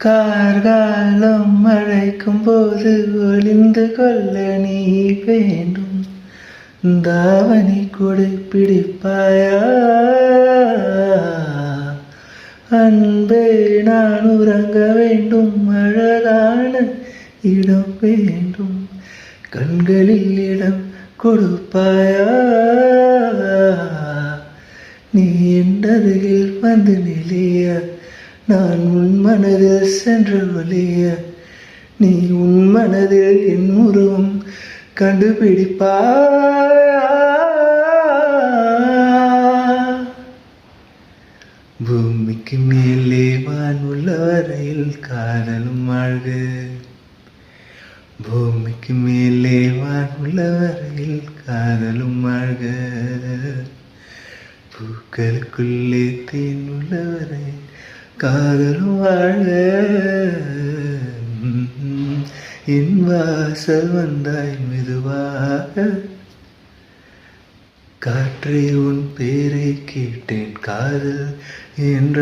கார்காலம் அழைக்கும் போது ஒளிந்து கொள்ள நீ வேண்டும். தாவணி கொடை பிடிப்பாயா? அன்பே நான் உறங்க வேண்டும், அழகான இடம் வேண்டும். கண்களில் இடம் கொடுப்பாயா? நீ என் அருகில் வந்து நிலைய, நான் உன் மனதில் சென்று ஒளிய. நீ உன் மனதில் என் உருவம் கண்டுபிடிப்பாயா? பூமிக்கு மேலே வான் உள்ள வரையில் காதலும் வாழ்க. பூமிக்கு மேலே வான் உள்ள வரையில் காதலும் வாழ்க. பூக்களுக்குள்ளே தேன் உள்ள வரையில் காதலும் வாழ்க. என் வாசல் வந்தாய் மெதுவாக, காற்றே உன் பேரை கேட்டேன் காதல் என்ற